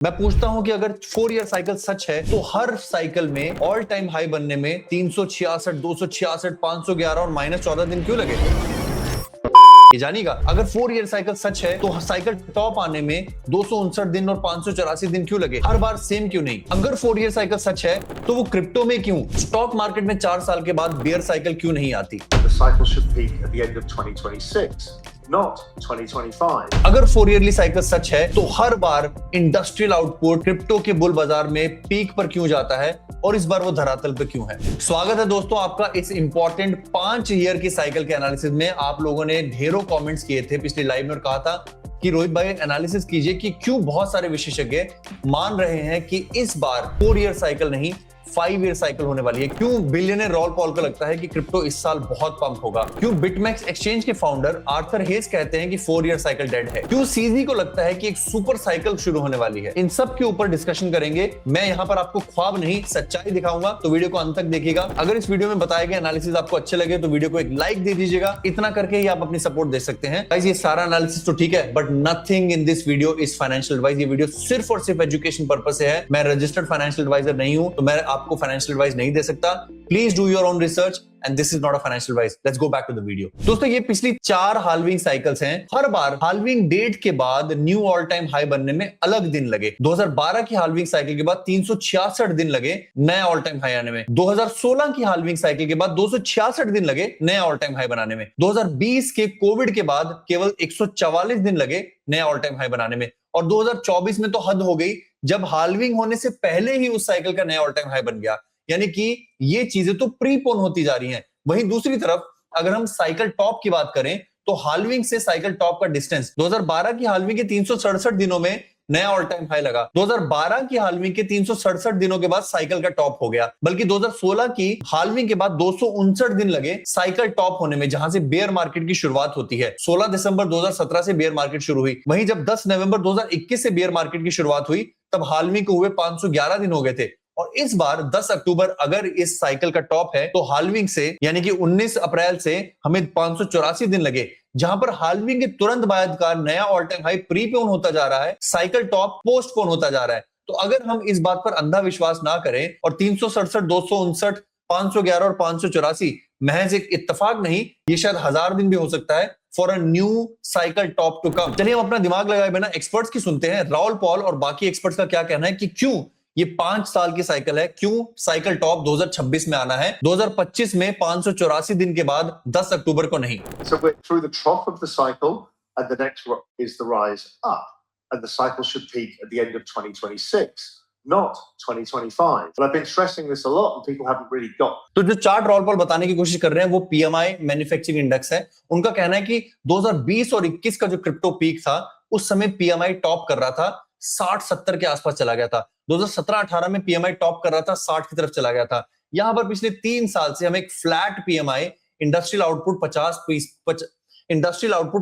मैं पूछता हूं कि अगर 4 ईयर साइकिल सच है तो हर साइकिल में ऑल टाइम हाई बनने में 366, 266, 511 और -14 दिन क्यों लगे? ये जानिएगा, अगर 4 ईयर साइकिल सच है तो साइकिल टॉप आने में 259 दिन और 584 दिन क्यों लगे? हर बार सेम क्यों नहीं? अगर 4 ईयर साइकिल सच है तो वो क्रिप्टो में क्यों? स्टॉक मार्केट में 4 साल के बाद बेयर साइकिल क्यों नहीं आती? The cycle should peak at the end of 2026, not 2025. अगर 4 ईयरली साइकिल सच है तो हर बार इंडस्ट्रियल आउटपुट क्रिप्टो के बुल बाजार में पीक पर क्यों जाता है और इस बार वो धरातल पे क्यों है? स्वागत है दोस्तों आपका इस इंपॉर्टेंट 5 ईयर की साइकिल के एनालिसिस में। आप लोगों ने ढेरों कमेंट्स किए थे पिछली लाइव में और कहा था कि रोहित भाई एनालिसिस कीजिए कि क्यों बहुत सारे विशेषज्ञ मान रहे हैं कि इस बार 4 ईयर साइकिल नहीं 5 ईयर साइकिल होने वाली है। क्यों बिलियनर रॉल पॉल को लगता है कि क्रिप्टो इस साल बहुत पंप होगा? क्यों बिटमैक्स एक्सचेंज के फाउंडर आर्थर हेज कहते हैं कि 4 ईयर साइकिल डेड है? क्यों सीजी को लगता है कि एक सुपर साइकिल शुरू होने वाली है? इन सब के ऊपर डिस्कशन करेंगे। मैं यहाँ पर आपको ख्वाब नहीं सच्चाई दिखाऊंगा, तो वीडियो को अंत तक देखिएगा। अगर इस वीडियो में बताए गए एनालिसिस आपको अच्छे लगे तो वीडियो को एक लाइक दे दीजिएगा। इतना करके ही आप अपनी सपोर्ट दे सकते हैं। गाइस ये सारा एनालिसिस तो ठीक है, but nothing in this video is financial advice. ये वीडियो सिर्फ और सिर्फ एजुकेशन पर्पस से है। मैं रजिस्टर्ड फाइनेंशियल एडवाइजर नहीं हूं, तो मैं आपको फाइनेंशियल एडवाइस नहीं दे सकता। Please do your own research and this is not a financial advice. Let's go back to the video. दोस्तों ये पिछली 4 हाल्विंग साइकिल्स हैं। हर बार हाल्विंग डेट के बाद न्यू ऑल टाइम हाई बनने में अलग दिन लगे। 2012 की हाल्विंग साइकिल के बाद 366 दिन लगे नया ऑल टाइम हाई आने में। 2016 की हाल्विंग साइकिल के बाद 266 दिन लगे नया ऑल टाइम हाई बनाने में। 2020 के कोविड के बाद केवल 144 दिन लगे नया ऑल टाइम हाई बनाने में। और 2024 में तो हद हो गई जब हाल्विंग होने से पहले ही उस साइकिल का नया ऑल टाइम हाई बन गया। यानी कि ये चीजें तो प्रीपोन होती जा रही हैं। वहीं दूसरी तरफ अगर हम साइकिल टॉप की बात करें तो हाल्विंग से साइकिल टॉप का डिस्टेंस 2012 की हाल्विंग के 367 दिनों में नया ऑल टाइम हाई लगा। 2012 की हाल्विंग के 367 दिनों के बाद साइकिल का टॉप हो गया। बल्कि 2016 की हाल्विंग के बाद 259 दिन लगे साइकिल टॉप होने में, जहां से बेयर मार्केट की शुरुआत होती है। 16 दिसंबर 2017 से बेयर मार्केट शुरू हुई। वहीं जब 10 नवंबर 2021 से बेयर मार्केट की शुरुआत हुई तब हाल्विंग को हुए 511 दिन हो गए थे। और इस बार 10 अक्टूबर अगर इस साइकिल का टॉप है तो हाल्विंग से यानी कि 19 अप्रैल से हमें 584 दिन लगे, जहां पर हाल्विंग के तुरंत बाद का नया ऑल टाइम हाई प्रीपोन होता जा रहा है, साइकिल टॉप पोस्टपोन होता जा रहा है। तो अगर हम इस बात पर अंधा विश्वास ना करें और 367, 259, 511 और 584 महज एक इत्तेफाक नहीं, ये शायद 1000 दिन भी हो सकता है for a new cycle top to come. चलिए हम अपना दिमाग लगाए बिना एक्सपर्ट्स की सुनते हैं। राहुल पॉल और बाकी एक्सपर्ट्स का क्या कहना है कि क्यों ये 5 साल की साइकिल है, क्यों साइकिल टॉप 2026 में आना है, 2025 में 584 दिन के बाद 10 अक्टूबर को नहीं। So we're through the trough of the cycle, and the next is the rise up, and the cycle should peak at the end of 2026, not 2025. But I've been stressing this a lot, and people haven't really got. तो जो chart roll Paul बताने की कोशिश कर रहे हैं वो PMI manufacturing index है। उनका कहना है कि 2020 और 21 का जो क्रिप्टो पीक था उस समय पीएमआई टॉप कर रहा था, 60-70 के आसपास चला गया था। 2017-18 में पीएमआई टॉप कर रहा था, 60 की तरफ चला गया था। यहां पर पिछले 3 साल से हमें एक flat PMI industrial output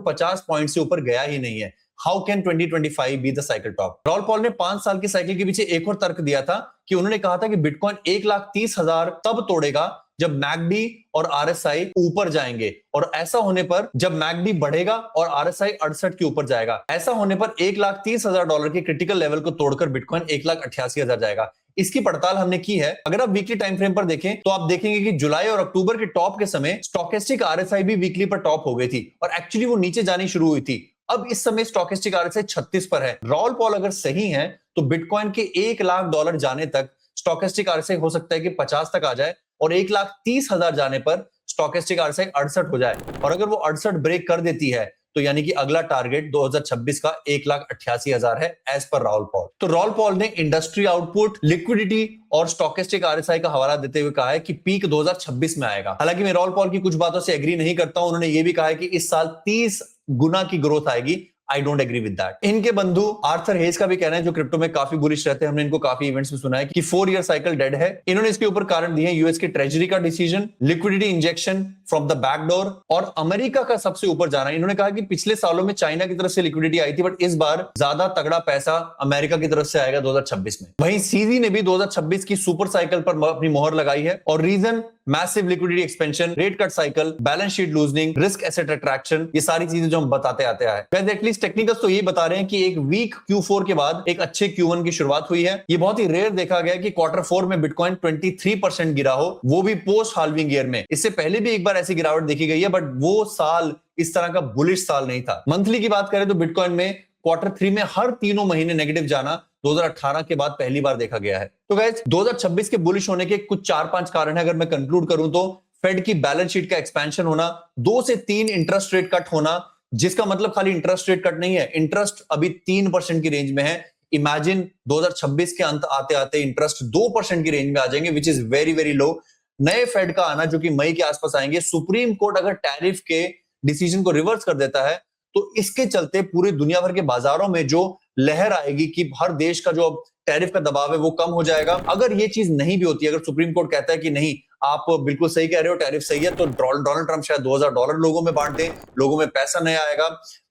50 point से ऊपर गया ही नहीं है। How can 2025 be the cycle top? Raoul Pal ने 5 साल की साइकिल के पीछे एक और तर्क दिया था कि उन्होंने कहा था कि बिटकॉइन 1,30,000 तब तोड़ेगा जब मैकडी और आरएसआई ऊपर जाएंगे, और ऐसा होने पर जब मैकडी बढ़ेगा और आरएसआई 68 के ऊपर जाएगा, ऐसा होने पर $1,30,000 के क्रिटिकल लेवल को तोड़कर बिटकॉइन 1,88,000 जाएगा। इसकी पड़ताल हमने की है। अगर आप वीकली टाइम फ्रेम पर देखें तो आप देखेंगे कि जुलाई और अक्टूबर के टॉप के समय स्टोकेस्टिक आरएसआई भी वीकली पर टॉप हो गई थी और एक्चुअली वो नीचे जानी शुरू हुई थी। अब इस समय स्टोकेस्टिक आरएसआई 36 पर है। रॉल पॉल अगर सही है तो बिटकॉइन के $1,00,000 जाने तक स्टोकेस्टिक आरएसआई हो सकता है कि 50 तक आ जाए और 1,30,000 जाने पर स्टोकेस्टिक आरएसआई 68 हो जाए। और अगर वो 68 ब्रेक कर देती है तो यानी कि अगला टारगेट 2026 का 1,88,000 है एज पर राहुल पॉल। तो राहुल पॉल ने इंडस्ट्री आउटपुट, लिक्विडिटी और स्टोकेस्टिक आरएसआई का हवाला देते हुए कहा है कि पीक 2026 में आएगा। हालांकि मैं राहुल पॉल की कुछ बातों से एग्री नहीं करता हूं। उन्होंने ये भी कहा है कि इस साल 30 गुना की ग्रोथ आएगी। I don't agree with that. इनके बंधु आर्थर हेज का भी कहना है, जो क्रिप्टो में काफी बुलिश रहते हैं, हमने इनको काफी इवेंट्स में सुना है कि 4 ईयर साइकिल डेड है। इन्होंने इसके ऊपर कारण दिए हैं यूएस के ट्रेजरी का decision, liquidity injection, from the back door और अमेरिका का सबसे ऊपर जाना। इन्होंने कहा कि पिछले सालों में चाइना की तरफ से लिक्विडिटी आई थी, बट इस बार ज्यादा तगड़ा पैसा अमेरिका की तरफ से आएगा 2026 में। वहीं सीजी ने भी 2026 की सुपर साइकिल पर अपनी मोहर लगाई है और reason massive liquidity expansion, rate cut cycle, balance sheet loosening, risk asset attraction, ये सारी चीजें जो हम बताते आते आए। गाइस एटलीस्ट टेक्निकल्स तो ये बता रहे हैं कि एक वीक Q4 के बाद एक अच्छे Q1 की शुरुआत हुई है। ये बहुत ही रेयर देखा गया कि क्वार्टर 4 में बिटकॉइन 23% गिरा हो, वो भी पोस्ट हाल्विंग ईयर में। इससे पहले भी एक बार ऐसी गिरावट देखी गई है, बट वो साल इस तरह का बुलिश साल नहीं था। मंथली की बात करें तो बिटकॉइन में क्वार्टर 3 में हर तीनों महीने नेगेटिव जाना 2018 के बाद पहली बार देखा गया है। तो गाइस 2026 के बुलिश होने के कुछ 4-5 कारण है। अगर मैं कंक्लूड करूं तो फेड की बैलेंस शीट का एक्सपेंशन होना, 2 से 3 इंटरेस्ट रेट कट होना, जिसका मतलब खाली इंटरेस्ट रेट कट नहीं है, इंटरेस्ट अभी 3% की रेंज में है। इमेजिन 2026 के अंत आते आते इंटरेस्ट 2% की रेंज में आ जाएंगे, which is very very low. नए फेड का आना जो कि मई के आसपास आएंगे। सुप्रीम कोर्ट अगर टैरिफ के डिसीजन को रिवर्स कर देता है तो इसके चलते पूरी दुनिया भर के बाजारों में जो लहर आएगी कि हर देश का जो टैरिफ का दबाव है वो कम हो जाएगा। अगर ये चीज नहीं भी होती, अगर सुप्रीम कोर्ट कहता है कि नहीं आप बिल्कुल सही कह रहे हो, टैरिफ सही है, तो डोनाल्ड ट्रंप शायद $2000 लोगों में बांट दें, लोगों में पैसा नहीं आएगा।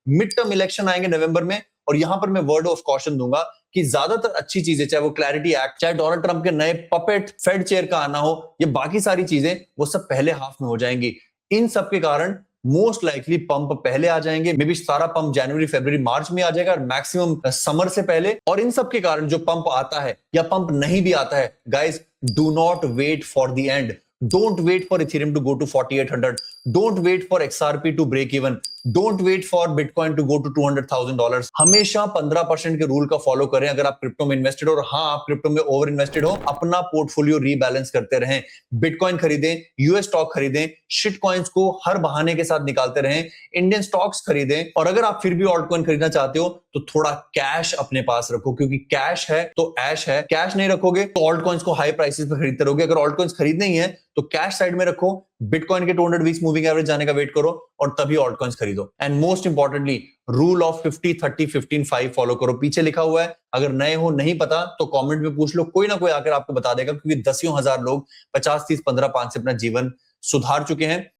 मिड टर्म इलेक्शन आएंगे नवंबर में, और यहां पर मैं वर्ड ऑफ कॉशन दूंगा कि ज्यादातर अच्छी चीजें, चाहे वो क्लैरिटी एक्ट, चाहे डोनाल्ड ट्रंप के नए पपेट फेड चेयर का आना हो, ये बाकी सारी चीजें वो सब पहले हाफ में हो जाएंगी। इन सब के कारण मोस्ट लाइकली पंप पहले आ जाएंगे। मे बी सारा पंप जनवरी, फरवरी, मार्च में आ जाएगा, मैक्सिमम समर से पहले। और इन सब के कारण जो पंप आता है या पंप नहीं भी आता है, guys do not wait for the end. Don't wait for Ethereum to go to 4800. Don't wait for XRP to break even. Don't wait for Bitcoin to go to $200,000. हमेशा 15% के रूल का फॉलो करें अगर आप क्रिप्टो में invested हो, और हाँ आप क्रिप्टो में ओवर इन्वेस्टेड हो, अपना पोर्टफोलियो रीबैलेंस करते रहें। बिटकॉइन खरीदें, यूएस स्टॉक खरीदें, शिट कॉइन्स को हर बहाने के साथ निकालते रहें, इंडियन स्टॉक्स खरीदें, और अगर आप फिर भी ऑल्ट कॉइन खरीदना चाहते हो तो थोड़ा कैश अपने पास रखो, क्योंकि कैश है तो ऐश है। कैश नहीं रखोगे तो ऑल्ट कॉइन्स को हाई प्राइसेस पे खरीदते रहोगे। अगर ऑल्ट कॉइन्स खरीदने ही है तो कैश साइड में रखो, बिटकॉइन के 200 वीक्स मूविंग एवरेज जाने का वेट करो और तभी ऑल्ट कॉइन्स खरीदो। And most importantly rule of 50-30-15-5 follow करो। पीछे लिखा हुआ है, अगर नए हो नहीं पता तो कमेंट में पूछ लो, कोई ना कोई आकर आपको बता देगा, क्योंकि दसियों हजार लोग 50-30-15-5 से अपना जीवन सुधार चुके हैं।